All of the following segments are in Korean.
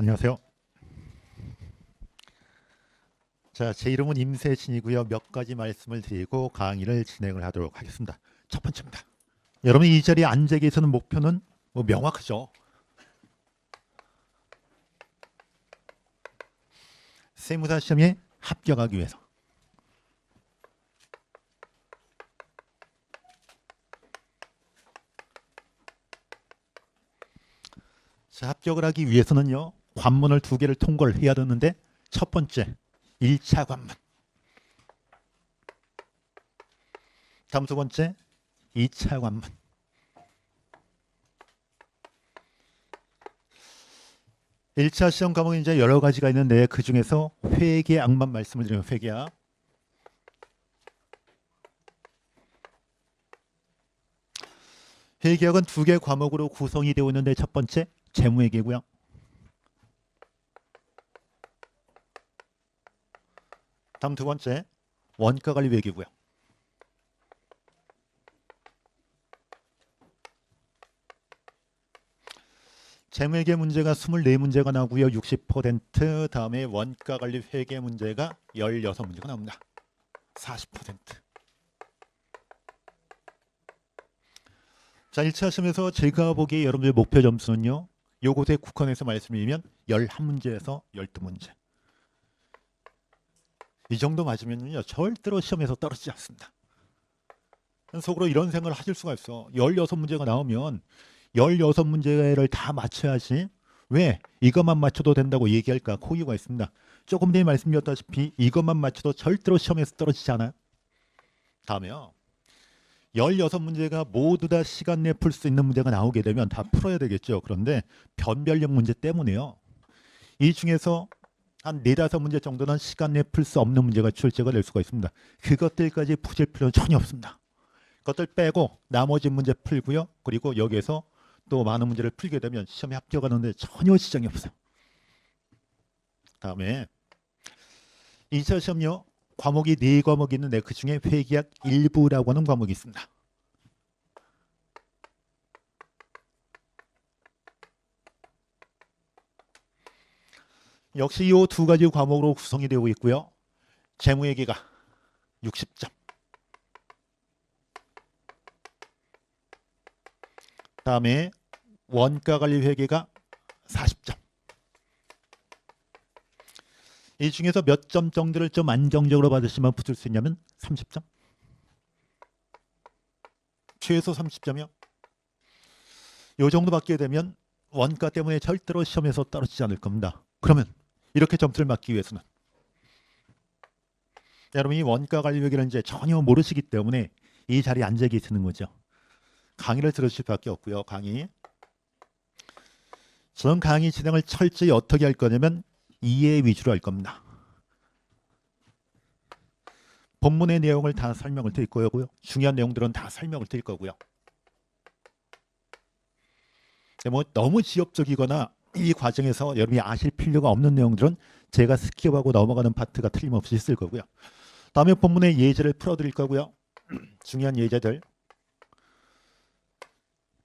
안녕하세요. 자, 제 이름은 임세진이고요. 몇 가지 말씀을 드리고 강의를 진행을 하도록 하겠습니다. 첫 번째입니다. 여러분 이 자리에 앉아 계시는 목표는 명확하죠. 세무사 시험에 합격하기 위해서. 자, 합격을 하기 위해서는요. 관문을 2개를 통과를 해야 되는데 첫 번째 1차 관문. 다음 두 번째 2차 관문. 일차 시험 과목이 이제 여러 가지가 있는데 그 중에서 회계학만 말씀을 드리면 회계학. 회계학은 2개 과목으로 구성이 되어 있는데 첫 번째 재무회계고요. 다음 두 번째 원가관리회계고요. 재무회계 문제가 24문제가 나오고요. 60%. 다음에 원가관리회계 문제가 16문제가 나옵니다. 40%. 자, 1차 시험에서 제가 보기에 여러분들 목표 점수는요. 요곳에 국헌에서 말씀드리면 11문제에서 12문제. 이 정도 맞으면요. 절대로 시험에서 떨어지지 않습니다. 속으로 이런 생각을 하실 수가 있어. 16문제가 나오면 16문제를 다 맞춰야지 왜 이것만 맞춰도 된다고 얘기할까? 코이유가 있습니다. 조금 전에 말씀드렸다시피 이것만 맞춰도 절대로 시험에서 떨어지지 않아요. 다음에요. 16문제가 모두 다 시간 내에 풀 수 있는 문제가 나오게 되면 다 풀어야 되겠죠. 그런데 변별력 문제 때문에요. 이 중에서 한 4-5문제 정도는 시간 내에 풀 수 없는 문제가 출제가 될 수가 있습니다. 그것들까지 푸실 필요는 전혀 없습니다. 그것들 빼고 나머지 문제 풀고요. 그리고 여기에서 또 많은 문제를 풀게 되면 시험에 합격하는데 전혀 지장이 없어요. 다음에 2차 시험요. 과목이 4과목이 있는데 그 중에 회계학 일부라고 하는 과목이 있습니다. 역시 이 2가지 과목으로 구성이 되고 있고요. 재무회계가 60점. 다음에 원가관리회계가 40점. 이 중에서 몇 점 정도를 좀 안정적으로 받으시면 붙을 수 있냐면 30점. 최소 30점이요. 이 정도 받게 되면 원가 때문에 절대로 시험에서 떨어지지 않을 겁니다. 그러면 이렇게 점수를 받기 위해서는 여러분이 원가관리회계를 이제 전혀 모르시기 때문에 이 자리에 앉아 계시는 거죠. 강의를 들으실 수밖에 없고요. 강의. 저는 강의 진행을 철저히 어떻게 할 거냐면 이해 위주로 할 겁니다. 본문의 내용을 다 설명을 드릴 거고요. 중요한 내용들은 다 설명을 드릴 거고요. 뭐 너무 지엽적이거나 이 과정에서 여러분이 아실 필요가 없는 내용들은 제가 스킵하고 넘어가는 파트가 틀림없이 있을 거고요. 다음에 본문의 예제를 풀어드릴 거고요. 중요한 예제들.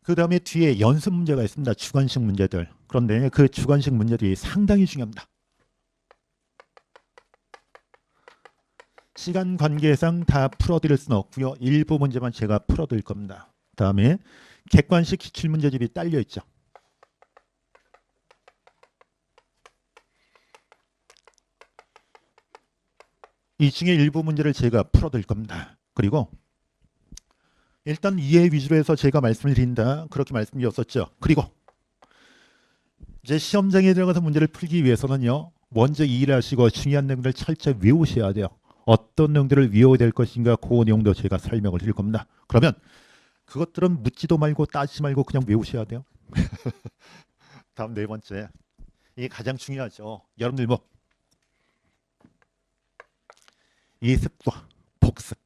그 다음에 뒤에 연습 문제가 있습니다. 주관식 문제들. 그런데 그 주관식 문제들이 상당히 중요합니다. 시간 관계상 다 풀어드릴 수는 없고요. 일부 문제만 제가 풀어드릴 겁니다. 다음에 객관식 기출문제집이 딸려있죠. 이 중에 일부 문제를 제가 풀어드릴 겁니다. 그리고 일단 이해 위주로 해서 제가 말씀을 드린다. 그렇게 말씀드렸었죠. 그리고 이제 시험장에 들어가서 문제를 풀기 위해서는요. 먼저 이해를 하시고 중요한 내용들을 철저히 외우셔야 돼요. 어떤 내용들을 외워야 될 것인가 그 내용도 제가 설명을 드릴 겁니다. 그러면 그것들은 묻지도 말고 따지지 말고 그냥 외우셔야 돼요. 다음 4번째. 이게 가장 중요하죠. 여러분들 뭐 예습과 복습.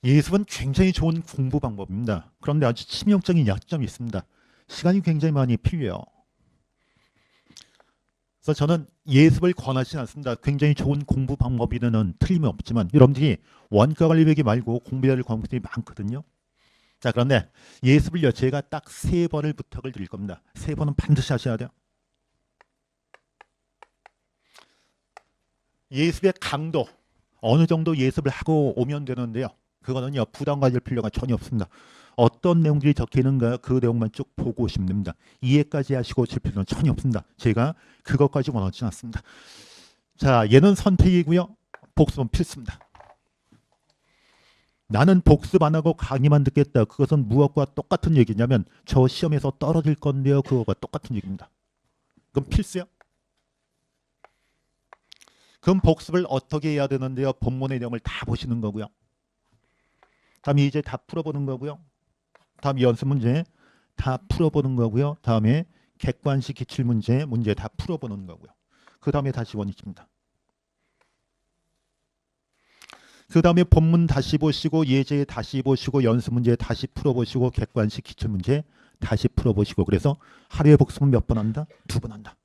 예습은 굉장히 좋은 공부 방법입니다. 그런데 아주 치명적인 약점이 있습니다. 시간이 굉장히 많이 필요해요. 그래서 저는 예습을 권하지는 않습니다. 굉장히 좋은 공부 방법이는 틀림이 없지만 여러분들이 원가관리회계 말고 공부해야 할 과목들이 많거든요. 자, 그런데 예습을요, 제가 딱 3번을 부탁을 드릴 겁니다. 3번은 반드시 하셔야 돼요. 예습의 강도, 어느 정도 예습을 하고 오면 되는데요. 그거는요, 부담 가질 필요가 전혀 없습니다. 어떤 내용들이 적혀 있는가, 그 내용만 쭉 보고 오시면 됩니다. 이해까지 하시고 오실 필요는 전혀 없습니다. 제가 그것까지 원하지 않습니다. 자, 얘는 선택이고요. 복습은 필수입니다. 나는 복습 안 하고 강의만 듣겠다. 그것은 무엇과 똑같은 얘기냐면 저 시험에서 떨어질 건데요. 그거와 똑같은 얘기입니다. 그럼 필수요. 그럼 복습을 어떻게 해야 되는데요? 본문의 내용을 다 보시는 거고요. 다음에 이제 다 풀어보는 거고요. 다음 연습 문제 다 풀어보는 거고요. 다음에 객관식 기출문제 문제 다 풀어보는 거고요. 그 다음에 다시 원위치입니다. 그 다음에 본문 다시 보시고 예제 다시 보시고 연습 문제 다시 풀어보시고 객관식 기출문제 다시 풀어보시고 그래서 하루에 복습은 몇 번 한다? 2번 한다.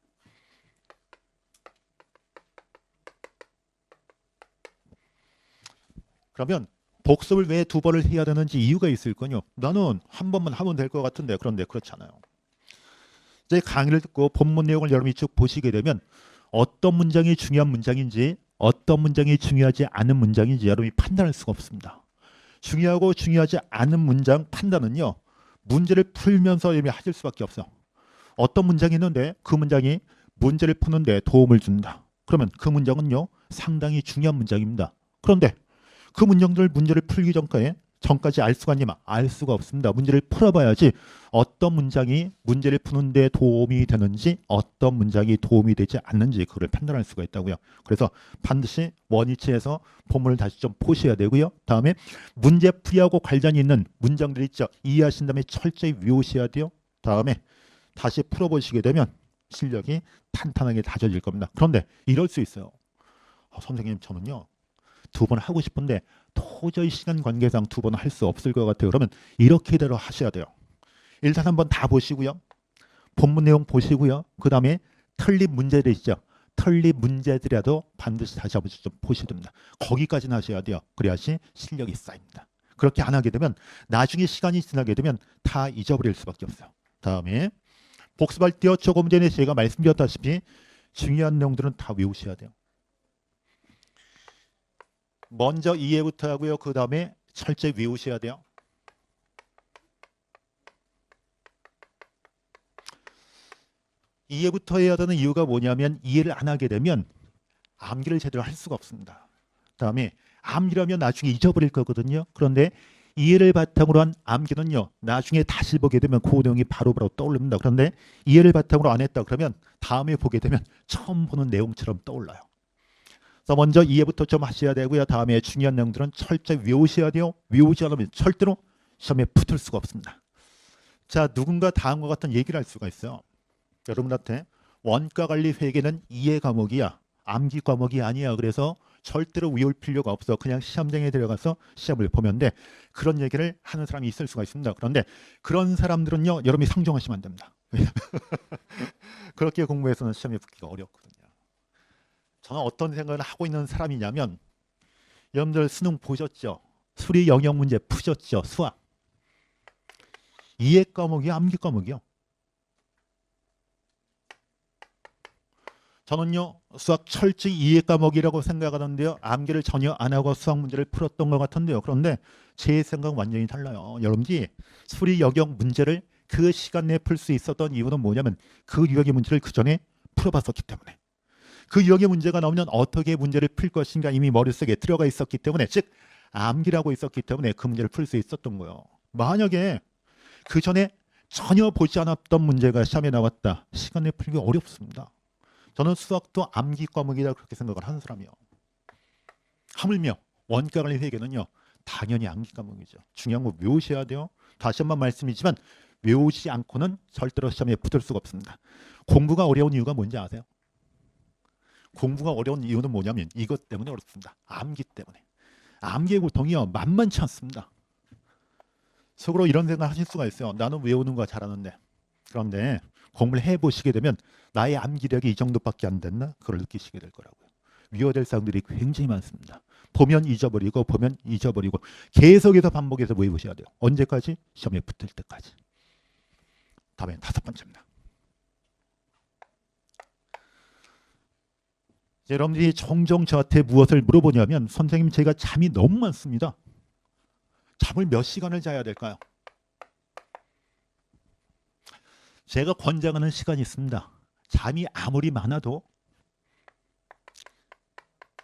그러면 복습을 왜 2번을 해야 되는지 이유가 있을 거요. 나는 한 번만 하면 될 것 같은데 그런데 그렇지 않아요. 이제 강의를 듣고 본문 내용을 여러분이 쭉 보시게 되면 어떤 문장이 중요한 문장인지 어떤 문장이 중요하지 않은 문장인지 여러분이 판단할 수가 없습니다. 중요하고 중요하지 않은 문장 판단은요. 문제를 풀면서 여러분이 하실 수밖에 없어요. 어떤 문장이 있는데 그 문장이 문제를 푸는데 도움을 준다. 그러면 그 문장은요. 상당히 중요한 문장입니다. 그런데 그 문제를 풀기 전까지 알 수가 있냐면 알 수가 없습니다. 문제를 풀어봐야지 어떤 문장이 문제를 푸는데 도움이 되는지 어떤 문장이 도움이 되지 않는지 그걸 판단할 수가 있다고요. 그래서 반드시 원위치에서 본문을 다시 좀 보셔야 되고요. 다음에 문제풀이하고 관련이 있는 문장들 있죠. 이해하신 다음에 철저히 외우셔야 돼요. 다음에 다시 풀어보시게 되면 실력이 탄탄하게 다져질 겁니다. 그런데 이럴 수 있어요. 선생님 저는요. 2번 하고 싶은데 도저히 시간 관계상 2번 할 수 없을 것 같아요. 그러면 이렇게대로 하셔야 돼요. 일단 한번 다 보시고요. 본문 내용 보시고요. 그 다음에 틀린 문제들 있죠. 틀린 문제들이라도 반드시 다시 한번 좀 보셔야 됩니다. 거기까지는 하셔야 돼요. 그래야지 실력이 쌓입니다. 그렇게 안 하게 되면 나중에 시간이 지나게 되면 다 잊어버릴 수밖에 없어요. 다음에 복습할 때요. 조금 전에 제가 말씀드렸다시피 중요한 내용들은 다 외우셔야 돼요. 먼저 이해부터 하고요. 그 다음에 철저히 외우셔야 돼요. 이해부터 해야 되는 이유가 뭐냐면 이해를 안 하게 되면 암기를 제대로 할 수가 없습니다. 다음에 암기라면 나중에 잊어버릴 거거든요. 그런데 이해를 바탕으로 한 암기는요. 나중에 다시 보게 되면 그 내용이 바로바로 떠오릅니다. 그런데 이해를 바탕으로 안 했다 그러면 다음에 보게 되면 처음 보는 내용처럼 떠올라요. 그래서 먼저 이해부터 좀 하셔야 되고요. 다음에 중요한 내용들은 철저히 외우셔야 돼요. 외우지 않으면 절대로 시험에 붙을 수가 없습니다. 자, 누군가 다음과 같은 얘기를 할 수가 있어요. 여러분한테 원가관리 회계는 이해 과목이야. 암기 과목이 아니야. 그래서 절대로 외울 필요가 없어. 그냥 시험장에 들어가서 시험을 보면 돼. 그런 얘기를 하는 사람이 있을 수가 있습니다. 그런데 그런 사람들은요. 여러분이 상종하시면 안 됩니다. 그렇게 공부해서는 시험에 붙기가 어렵거든요. 저는 어떤 생각을 하고 있는 사람이냐면 여러분들 수능 보셨죠? 수리 영역 문제 푸셨죠? 수학. 이해 과목이요? 암기 과목이요? 저는요. 수학 철저히 이해 과목이라고 생각하는데요. 암기를 전혀 안 하고 수학 문제를 풀었던 것 같은데요. 그런데 제 생각은 완전히 달라요. 여러분들이 수리 영역 문제를 그 시간 내에 풀 수 있었던 이유는 뭐냐면 그 유형의 문제를 그 전에 풀어봤었기 때문에 그 유형의 문제가 나오면 어떻게 문제를 풀 것인가 이미 머릿속에 들어가 있었기 때문에 즉 암기라고 있었기 때문에 그 문제를 풀 수 있었던 거예요. 만약에 그 전에 전혀 보지 않았던 문제가 시험에 나왔다. 시간 내에 풀기 어렵습니다. 저는 수학도 암기 과목이다 그렇게 생각을 하는 사람이에요. 하물며 원가관리 회계는요. 당연히 암기 과목이죠. 중요한 거 외우셔야 돼요. 다시 한번 말씀이지만 외우지 않고는 절대로 시험에 붙을 수가 없습니다. 공부가 어려운 이유가 뭔지 아세요? 공부가 어려운 이유는 뭐냐면 이것 때문에 어렵습니다. 암기 때문에. 암기의 고통이요. 만만치 않습니다. 속으로 이런 생각을 하실 수가 있어요. 나는 외우는 거 잘하는데. 그런데 공부를 해보시게 되면 나의 암기력이 이 정도밖에 안 됐나? 그걸 느끼시게 될 거라고요. 위로될 사항들이 굉장히 많습니다. 보면 잊어버리고 보면 잊어버리고 계속해서 반복해서 외우셔야 돼요. 언제까지? 시험에 붙을 때까지. 다음에 5번째입니다. 여러분들이 종종 저한테 무엇을 물어보냐면 선생님 제가 잠이 너무 많습니다. 잠을 몇 시간을 자야 될까요? 제가 권장하는 시간이 있습니다. 잠이 아무리 많아도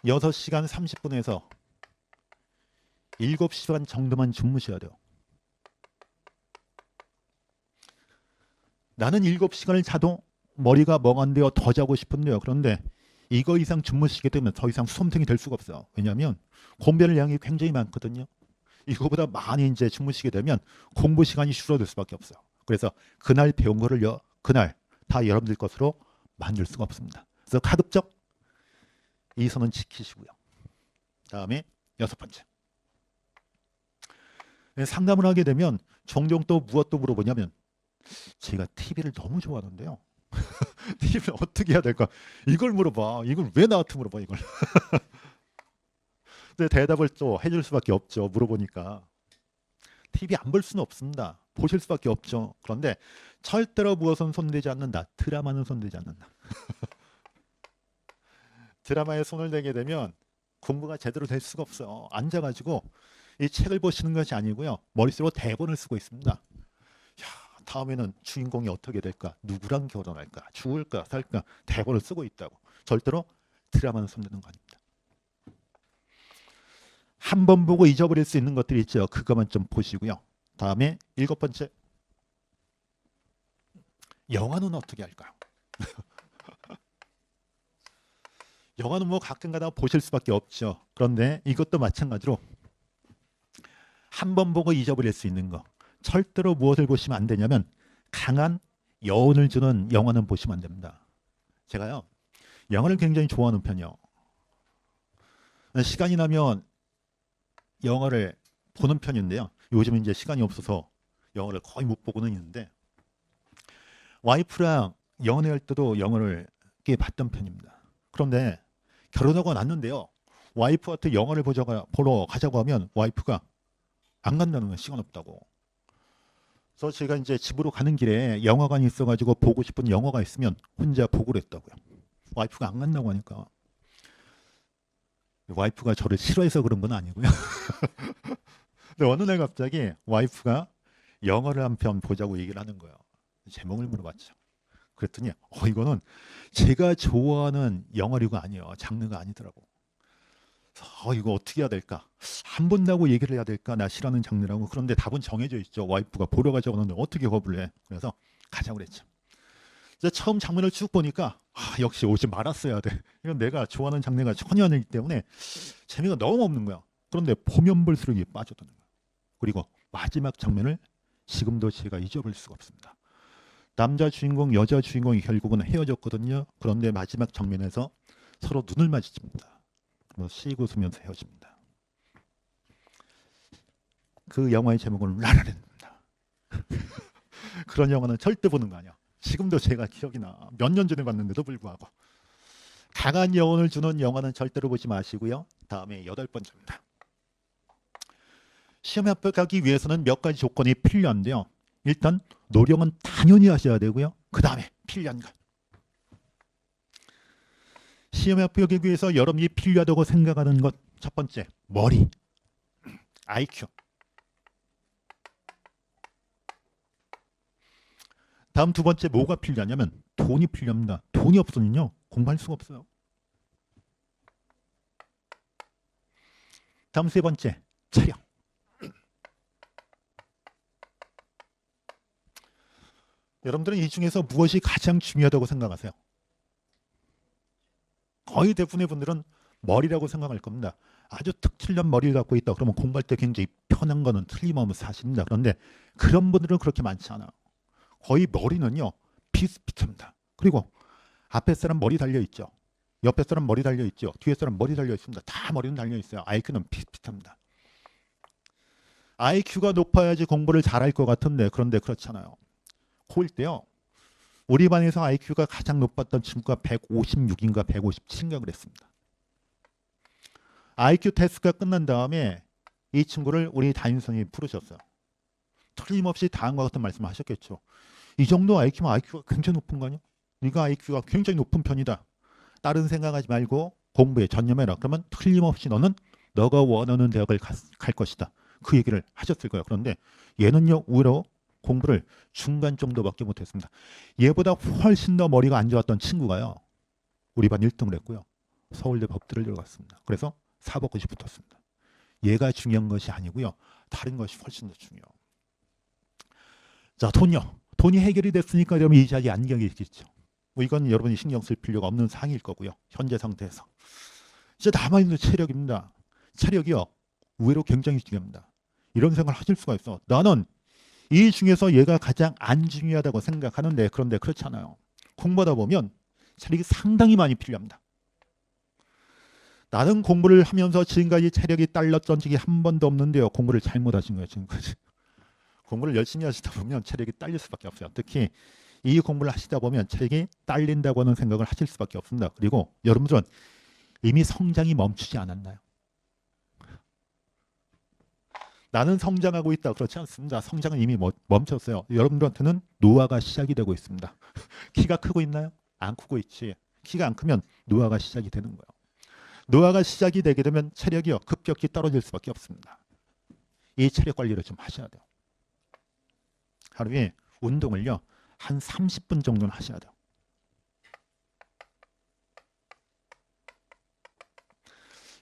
6시간 30분에서 7시간 정도만 주무셔야 돼요. 나는 7시간을 자도 머리가 멍한데요. 더 자고 싶은데요. 그런데 이거 이상 주무시게 되면 더 이상 수험생이 될 수가 없어요. 왜냐하면 공부할 양이 굉장히 많거든요. 이거보다 많이 이제 주무시게 되면 공부 시간이 줄어들 수밖에 없어요. 그래서 그날 배운 거를요, 그날 다 여러분들 것으로 만들 수가 없습니다. 그래서 가급적 이 선은 지키시고요. 다음에 6번째. 상담을 하게 되면 종종 또 무엇도 물어보냐면 제가 TV를 너무 좋아하는데요. TV를 어떻게 해야 될까? 이걸 물어봐. 이걸 왜 나한테 물어봐 이걸. 근데 대답을 또 해줄 수밖에 없죠. 물어보니까. TV 안 볼 수는 없습니다. 보실 수밖에 없죠. 그런데 절대로 무엇은 손대지 않는다. 드라마는 손대지 않는다. 드라마에 손을 대게 되면 공부가 제대로 될 수가 없어요. 앉아가지고 이 책을 보시는 것이 아니고요. 머릿속으로 대본을 쓰고 있습니다. 야, 다음에는 주인공이 어떻게 될까? 누구랑 결혼할까? 죽을까? 살까? 대본을 쓰고 있다고. 절대로 드라마는 손대는 거 아닙니다. 한 번 보고 잊어버릴 수 있는 것들이 있죠. 그것만 좀 보시고요. 다음에 7번째. 영화는 어떻게 할까요? 영화는 뭐 가끔가다 보실 수밖에 없죠. 그런데 이것도 마찬가지로 한 번 보고 잊어버릴 수 있는 거. 절대로 무엇을 보시면 안 되냐면 강한 여운을 주는 영화는 보시면 안 됩니다. 제가요, 영화를 굉장히 좋아하는 편이요. 시간이 나면 영화를 보는 편인데요. 요즘 이제 시간이 없어서 영화를 거의 못 보고는 있는데 와이프랑 연애할 때도 영화를 꽤 봤던 편입니다. 그런데 결혼하고 났는데요. 와이프한테 영화를 보러 가자고 하면 와이프가 안 간다는 건 시간 없다고. 그래서 제가 이제 집으로 가는 길에 영화관이 있어가지고 보고 싶은 영화가 있으면 혼자 보고 그랬다고요. 와이프가 안 간다고 하니까. 와이프가 저를 싫어해서 그런 건 아니고요. 근데 어느 날 갑자기 와이프가 영화를 한 편 보자고 얘기를 하는 거예요. 제목을 물어봤죠. 그랬더니 이거는 제가 좋아하는 영화류가 아니에요. 장르가 아니더라고. 이거 어떻게 해야 될까? 안 본다고 얘기를 해야 될까? 나 싫어하는 장르라고. 그런데 답은 정해져 있죠. 와이프가 보러 가자고 하는데 어떻게 겁을 해? 그래서 가자고 그랬죠. 그래서 처음 장면을 쭉 보니까 역시 오지 말았어야 돼. 이건 내가 좋아하는 장르가 전혀 아니기 때문에 재미가 너무 없는 거야. 그런데 보면 볼수록 빠져드는 거야. 그리고 마지막 장면을 지금도 제가 잊어버릴 수가 없습니다. 남자 주인공, 여자 주인공이 결국은 헤어졌거든요. 그런데 마지막 장면에서 서로 눈을 마주칩니다. 그러면서 씩 웃으면서 헤어집니다. 그 영화의 제목은 라라랜드입니다. 그런 영화는 절대 보는 거 아니야. 지금도 제가 기억이 나. 몇 년 전에 봤는데도 불구하고. 강한 여운을 주는 영화는 절대로 보지 마시고요. 다음에 8번째입니다. 시험에 합격하기 위해서는 몇 가지 조건이 필요한데요. 일단 노력은 당연히 하셔야 되고요. 그 다음에 필요한 것. 시험에 합격하기 위해서 여러분이 필요하다고 생각하는 것. 첫 번째, 머리, IQ. 다음 두 번째 뭐가 필요하냐면 돈이 필요합니다. 돈이 없으면요 공부할 수가 없어요. 다음 세 번째, 체력. 여러분들은 이 중에서 무엇이 가장 중요하다고 생각하세요? 거의 대부분의 분들은 머리라고 생각할 겁니다. 아주 특출난 머리를 갖고 있다. 그러면 공부할 때 굉장히 편한 거는 틀림없는 사실입니다. 그런데 그런 분들은 그렇게 많지 않아요. 거의 머리는요 비슷비슷합니다. 그리고 앞에 사람 머리 달려 있죠. 옆에 사람 머리 달려 있죠. 뒤에 사람 머리 달려 있습니다. 다 머리는 달려 있어요. IQ는 비슷비슷합니다. IQ가 높아야지 공부를 잘할 것 같은데 그런데 그렇잖아요. 고1 때요. 우리 반에서 IQ가 가장 높았던 친구가 156인가 157인가 그랬습니다. IQ 테스트가 끝난 다음에 이 친구를 우리 담임선생님이 부르셨어요. 틀림없이 다음과 같은 말씀을 하셨겠죠. 이 정도 IQ면 IQ가 굉장히 높은 거 아니야? 네가 IQ가 굉장히 높은 편이다. 다른 생각하지 말고 공부에 전념해라. 그러면 틀림없이 너는 너가 원하는 대학을 갈 것이다. 그 얘기를 하셨을 거예요. 그런데 얘는요, 오히려 공부를 중간 정도밖에 못했습니다. 얘보다 훨씬 더 머리가 안 좋았던 친구가요, 우리 반 1등을 했고요. 서울대 법대를 들어갔습니다. 그래서 사법고시 붙었습니다. 얘가 중요한 것이 아니고요, 다른 것이 훨씬 더 중요해요. 자, 돈요. 돈이 해결이 됐으니까 여러분 이 자리에 안경이 있겠죠. 뭐 이건 여러분이 신경 쓸 필요가 없는 사항일 거고요. 현재 상태에서. 이제 남아있는 체력입니다. 체력이요, 의외로 굉장히 중요합니다. 이런 생각을 하실 수가 있어. 나는 이 중에서 얘가 가장 안 중요하다고 생각하는데, 그런데 그렇지 않아요. 공부하다 보면 체력이 상당히 많이 필요합니다. 나는 공부를 하면서 지금까지 체력이 딸렸던 적이 한 번도 없는데요. 공부를 잘못하신 거예요, 지금까지. 공부를 열심히 하시다 보면 체력이 딸릴 수밖에 없어요. 특히 이 공부를 하시다 보면 체력이 딸린다고 하는 생각을 하실 수밖에 없습니다. 그리고 여러분들은 이미 성장이 멈추지 않았나요? 나는 성장하고 있다, 그렇지 않습니다. 성장은 이미 멈췄어요. 여러분들한테는 노화가 시작이 되고 있습니다. 키가 크고 있나요? 안 크고 있지. 키가 안 크면 노화가 시작이 되는 거예요. 노화가 시작이 되게 되면 체력이요, 급격히 떨어질 수밖에 없습니다. 이 체력 관리를 좀 하셔야 돼요. 하루에 운동을요, 한 30분 정도는 하셔야 돼요.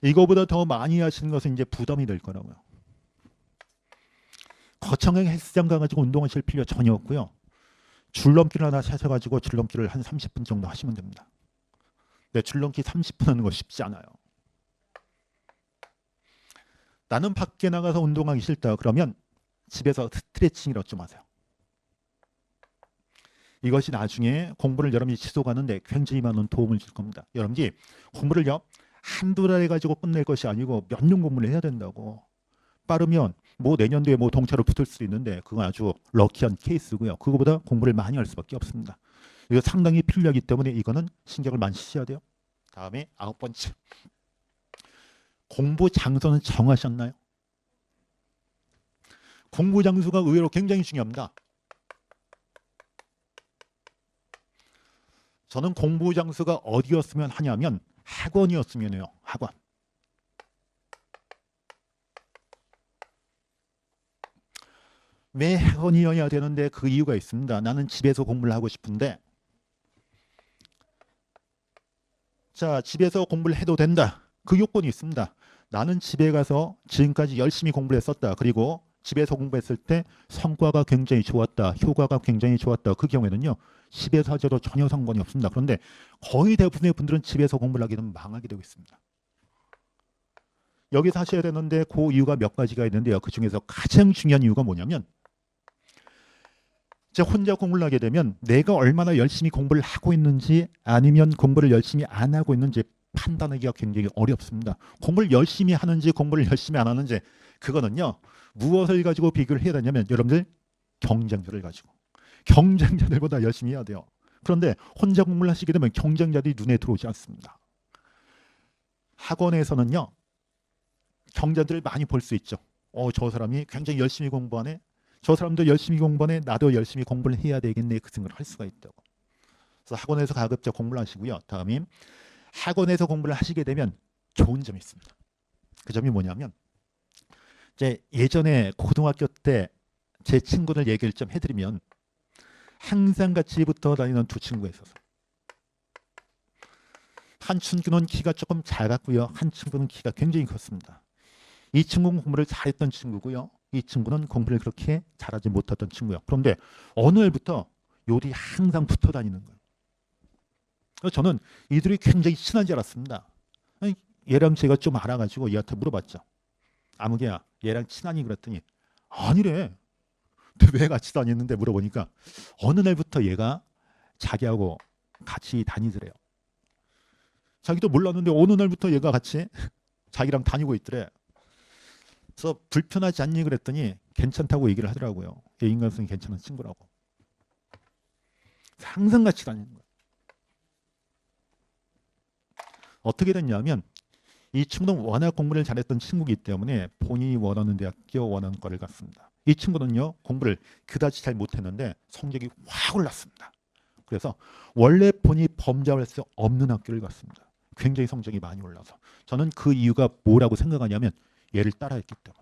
이거보다 더 많이 하시는 것은 이제 부담이 될 거라고요. 거창하게 헬스장 가가지고 운동하실 필요 전혀 없고요. 줄넘기를 하나 사셔가지고 줄넘기를 한 30분 정도 하시면 됩니다. 근데 줄넘기 30분 하는 거 쉽지 않아요. 나는 밖에 나가서 운동하기 싫다, 그러면 집에서 스트레칭이라도 좀 하세요. 이것이 나중에 공부를 여러분이 지속하는데 굉장히 많은 도움을 줄 겁니다. 여러분이 공부를요, 한두 달 해가지고 끝낼 것이 아니고 몇 년 공부를 해야 된다고. 빠르면 뭐 내년도에 뭐 동차로 붙을 수도 있는데 그건 아주 럭키한 케이스고요. 그거보다 공부를 많이 할 수밖에 없습니다. 이거 상당히 필요하기 때문에 이거는 신경을 많이 쓰셔야 돼요. 다음에 9번째. 공부 장소는 정하셨나요? 공부 장소가 의외로 굉장히 중요합니다. 저는 공부 장소가 어디였으면 하냐면 학원이었으면 해요. 학원. 왜 학원이어야 되는데 그 이유가 있습니다. 나는 집에서 공부를 하고 싶은데, 자, 집에서 공부를 해도 된다. 그 요건이 있습니다. 나는 집에 가서 지금까지 열심히 공부를 했었다. 그리고 집에서 공부했을 때 성과가 굉장히 좋았다. 효과가 굉장히 좋았다. 그 경우에는요, 집에서 하셔도 전혀 상관이 없습니다. 그런데 거의 대부분의 분들은 집에서 공부를 하게 되면 망하게 되고 있습니다. 여기서 하셔야 되는데 그 이유가 몇 가지가 있는데요. 그 중에서 가장 중요한 이유가 뭐냐면, 이제 혼자 공부를 하게 되면 내가 얼마나 열심히 공부를 하고 있는지 아니면 공부를 열심히 안 하고 있는지 판단하기가 굉장히 어렵습니다. 공부를 열심히 하는지 공부를 열심히 안 하는지, 그거는요, 무엇을 가지고 비교를 해야 되냐면 여러분들 경쟁자를 가지고, 경쟁자들보다 열심히 해야 돼요. 그런데 혼자 공부를 하시게 되면 경쟁자들이 눈에 들어오지 않습니다. 학원에서는요, 경쟁자들을 많이 볼 수 있죠. 저 사람이 굉장히 열심히 공부하네. 저 사람도 열심히 공부하네. 나도 열심히 공부를 해야 되겠네. 그 생각을 할 수가 있다고. 그래서 학원에서 가급적 공부를 하시고요. 다음에 학원에서 공부를 하시게 되면 좋은 점이 있습니다. 그 점이 뭐냐면, 이제 예전에 고등학교 때 제 친구들 얘기를 좀 해드리면, 항상 같이 붙어 다니는 두 친구가 있어서, 한 친구는 키가 조금 작았고요. 한 친구는 키가 굉장히 컸습니다. 이 친구는 공부를 잘했던 친구고요. 이 친구는 공부를 그렇게 잘하지 못했던 친구예요. 그런데 어느 날부터 요들이 항상 붙어 다니는 거예요. 그래서 저는 이들이 굉장히 친한 줄 알았습니다. 얘랑 제가 좀 알아가지고 얘한테 물어봤죠. 아무개야, 얘랑 친하니? 그랬더니 아니래. 근데 왜 같이 다녔는데 물어보니까 어느 날부터 얘가 자기하고 같이 다니더래요. 자기도 몰랐는데 어느 날부터 얘가 같이 자기랑 다니고 있더래. 그래서 불편하지 않니? 그랬더니 괜찮다고 얘기를 하더라고요. 얘 인간성이 괜찮은 친구라고. 항상 같이 다니는 거예요. 어떻게 됐냐면, 이 친구는 워낙 공부를 잘했던 친구이기 때문에 본인이 원하는 대학교 원하는 과를 갔습니다. 이 친구는요 공부를 그다지 잘 못했는데 성적이 확 올랐습니다. 그래서 원래 본인이 범접할 수 없는 학교를 갔습니다. 굉장히 성적이 많이 올라서 저는 그 이유가 뭐라고 생각하냐면 얘를 따라했기 때문에.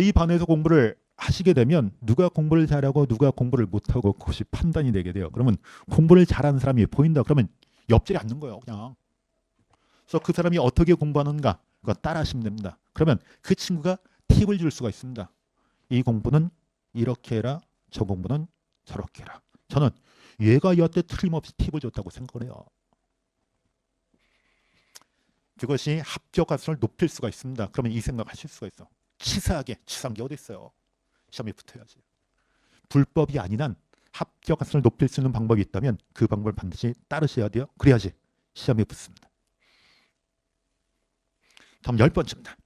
이 반에서 공부를 하시게 되면 누가 공부를 잘하고 누가 공부를 못하고 그것이 판단이 되게 돼요. 그러면 공부를 잘하는 사람이 보인다 그러면 옆자리 앉는 거예요 그냥. 그래서 그 사람이 어떻게 공부하는가 그거 따라하시면 됩니다. 그러면 그 친구가 팁을 줄 수가 있습니다. 이 공부는 이렇게 해라, 저 공부는 저렇게 해라. 저는 얘가 여태 틀림없이 팁을 줬다고 생각을 해요. 그것이 합격 가능성을 높일 수가 있습니다. 그러면 이 생각하실 수가 있어. 치사하게 치사한 게 어디 있어요. 시험에 붙어야지. 불법이 아닌 한 합격 가능성을 높일 수 있는 방법이 있다면 그 방법을 반드시 따르셔야 돼요. 그래야지 시험에 붙습니다. 다음 10번째입니다.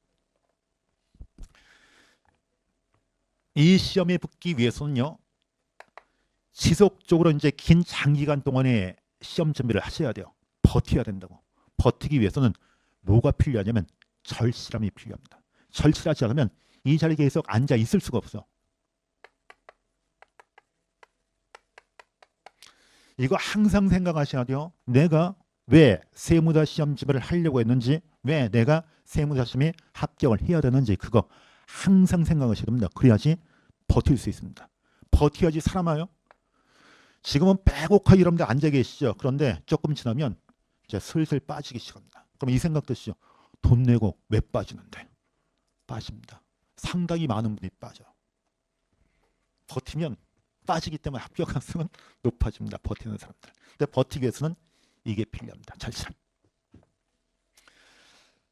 이 시험에 붙기 위해서는요. 지속적으로 이제 긴 장기간 동안에 시험 준비를 하셔야 돼요. 버텨야 된다고. 버티기 위해서는 뭐가 필요하냐면 절실함이 필요합니다. 절실하지 않으면 이 자리에 계속 앉아 있을 수가 없어. 이거 항상 생각하셔야 돼요. 내가 왜 세무사 시험 준비를 하려고 했는지, 왜 내가 세무사 시험에 합격을 해야 되는지 그거 항상 생각하셔야 됩니다. 그래야지 버틸 수 있습니다. 버텨야지 살아나요. 지금은 빼곡하게 여러분들 앉아 계시죠. 그런데 조금 지나면 이제 슬슬 빠지기 시작합니다. 그럼 이 생각 드시죠. 돈 내고 왜 빠지는데? 빠집니다. 상당히 많은 분이 빠져. 버티면 빠지기 때문에 합격 가능성은 높아집니다. 버티는 사람들. 근데 버티기 위해서는 이게 필요합니다. 절실함.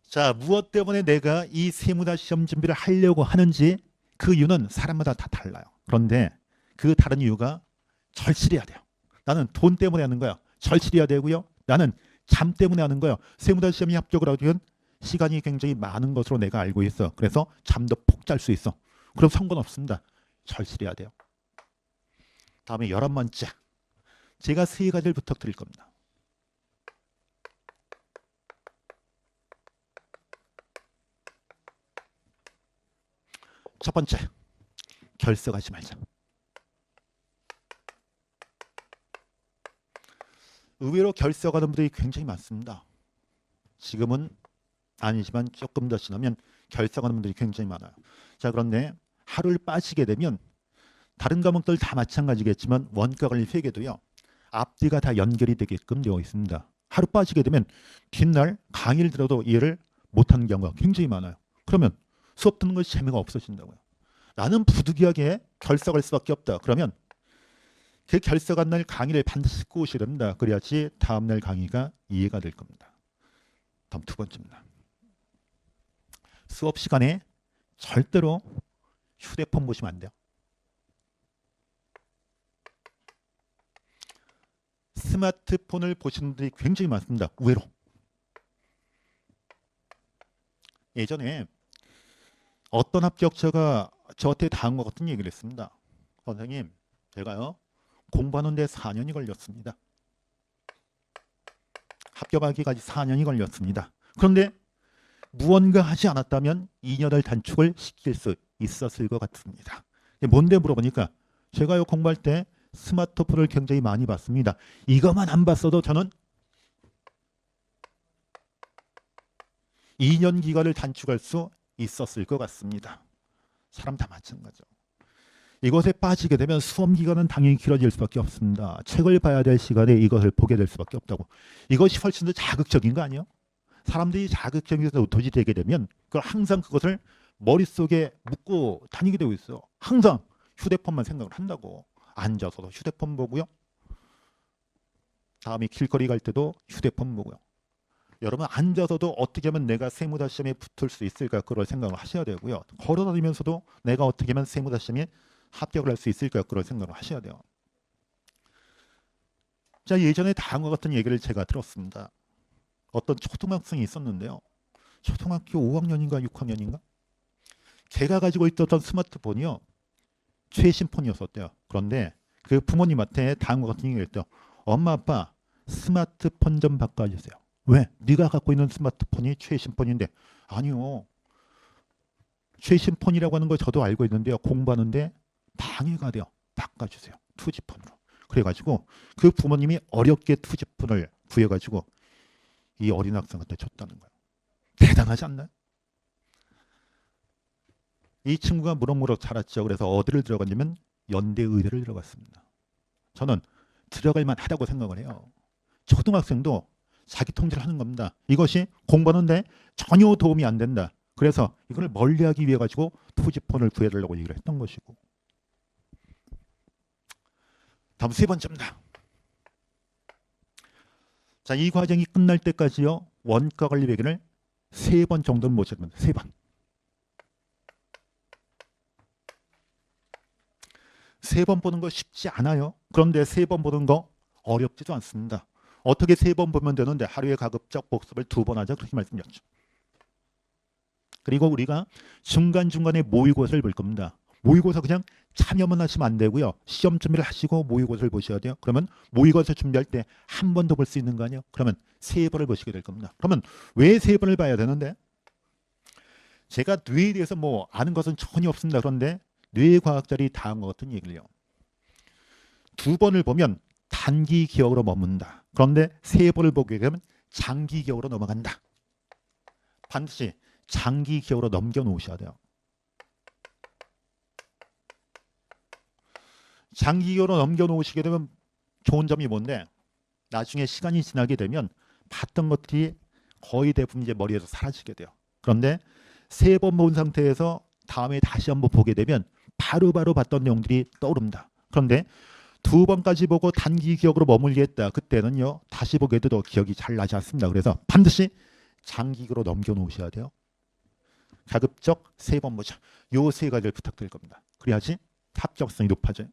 자, 무엇 때문에 내가 이 세무사 시험 준비를 하려고 하는지 그 이유는 사람마다 다 달라요. 그런데 그 다른 이유가 절실해야 돼요. 나는 돈 때문에 하는 거야. 절실해야 되고요. 나는 잠 때문에 하는 거예요. 세무사 시험이 합격을 하면 시간이 굉장히 많은 것으로 내가 알고 있어. 그래서 잠도 푹 잘 수 있어. 그럼 상관없습니다. 절실해야 돼요. 다음에 11번째. 제가 3가지를 부탁드릴 겁니다. 첫 번째, 결석하지 말자. 의외로 결석하는 분들이 굉장히 많습니다. 지금은 아니지만 조금 더 지나면 결석하는 분들이 굉장히 많아요. 자, 그런데 하루를 빠지게 되면 다른 과목들 다 마찬가지겠지만 원가 관리 회계도요. 앞뒤가 다 연결이 되게끔 되어 있습니다. 하루 빠지게 되면 뒷날 강의를 들어도 이해를 못하는 경우가 굉장히 많아요. 그러면 수업 듣는 것이 재미가 없어진다고요. 나는 부득이하게 결석할 수밖에 없다. 그러면 그 결석한 날 강의를 반드시 듣고 오셔야 됩니다. 그래야지 다음날 강의가 이해가 될 겁니다. 다음 2번째입니다. 수업 시간에 절대로 휴대폰 보시면 안 돼요. 스마트폰을 보시는 분들이 굉장히 많습니다. 의외로. 예전에 어떤 합격자가 저한테 다음과 같은 얘기를 했습니다. 선생님, 제가요 공부하는데 4년이 걸렸습니다. 합격하기까지 4년이 걸렸습니다. 그런데 무언가 하지 않았다면 2년을 단축을 시킬 수 있었을 것 같습니다. 뭔데 물어보니까 제가요 공부할 때 스마트폰을 굉장히 많이 봤습니다. 이것만 안 봤어도 저는 2년 기간을 단축할 수 있었을 것 같습니다. 사람 다 마찬가지죠. 이것에 빠지게 되면 수업 기간은 당연히 길어질 수밖에 없습니다. 책을 봐야 될 시간에 이것을 보게 될 수밖에 없다고. 이것이 훨씬 더 자극적인 거 아니에요? 사람들이 자극적인 것에 되게 되면 그걸 항상 그것을 머릿속에 묻고 다니게 되고 있어요. 항상 휴대폰만 생각을 한다고. 앉아서도 휴대폰 보고요. 다음에 길거리 갈 때도 휴대폰 보고요. 여러분 앉아서도 어떻게 하면 내가 세무사 시험에 붙을 수 있을까 그걸 생각을 하셔야 되고요. 걸어다니면서도 내가 어떻게 하면 세무사 시험에 합격을 할 수 있을까 그걸 생각을 하셔야 돼요. 자, 예전에 다음과 같은 얘기를 제가 들었습니다. 어떤 초등학생이 있었는데요. 초등학교 5학년인가 6학년인가? 걔가 가지고 있었던 스마트폰이요. 최신 폰이었었대요. 그런데 그 부모님한테 다음과 같은 얘기를 했대요. 엄마 아빠 스마트폰 좀 바꿔주세요. 왜? 네가 갖고 있는 스마트폰이 최신 폰인데. 아니요. 최신 폰이라고 하는 거 저도 알고 있는데요. 공부하는데 방해가 돼요. 바꿔주세요. 투지폰으로. 그래가지고 그 부모님이 어렵게 투지폰을 구해가지고 이 어린 학생한테 줬다는 거예요. 대단하지 않나요? 이 친구가 무럭무럭 자랐죠. 그래서 어디를 들어갔냐면 연대의대를 들어갔습니다. 저는 들어갈 만하다고 생각을 해요. 초등학생도 자기 통제를 하는 겁니다. 이것이 공부하는데 전혀 도움이 안 된다. 그래서 이걸 멀리하기 위해 가지고 투지폰을 구해달라고 얘기를 했던 것이고. 다음 세 번째입니다. 자, 이 과정이 끝날 때까지요. 원가 관리 회계를 3번 정도는 모셔야 됩니다. 3번. 3번 보는 거 쉽지 않아요. 그런데 3번 보는 거 어렵지도 않습니다. 어떻게 3번 보면 되는데 하루에 가급적 복습을 2번 하자 그렇게 말씀드렸죠. 그리고 우리가 중간중간에 모의고사를 볼 겁니다. 모의고사 그냥 참여만 하시면 안 되고요. 시험 준비를 하시고 모의고사를 보셔야 돼요. 그러면 모의고사 준비할 때 한 번 더 볼 수 있는 거 아니에요? 그러면 3번을 보시게 될 겁니다. 그러면 왜 3번을 봐야 되는데? 제가 뇌에 대해서 뭐 아는 것은 전혀 없습니다. 그런데 뇌과학자들이 다 한 것 같은 얘기를 해요. 2번을 보면 단기 기억으로 머문다. 그런데 3번을 보게 되면 장기 기억으로 넘어간다. 반드시 장기 기억으로 넘겨 놓으셔야 돼요. 장기 기억으로 넘겨 놓으시게 되면 좋은 점이 뭔데, 나중에 시간이 지나게 되면 봤던 것들이 거의 대부분 이제 머리에서 사라지게 돼요. 그런데 3번 본 상태에서 다음에 다시 한번 보게 되면 바로바로 봤던 내용들이 떠오릅니다. 그런데 2번까지 보고 단기 기억으로 머물게 했다. 그때는요, 다시 보게 돼도 기억이 잘 나지 않습니다. 그래서 반드시 장기 기억으로 넘겨 놓으셔야 돼요. 가급적 3번 보자. 요 3가지를 부탁드릴 겁니다. 그래야지 합격성이 높아져요.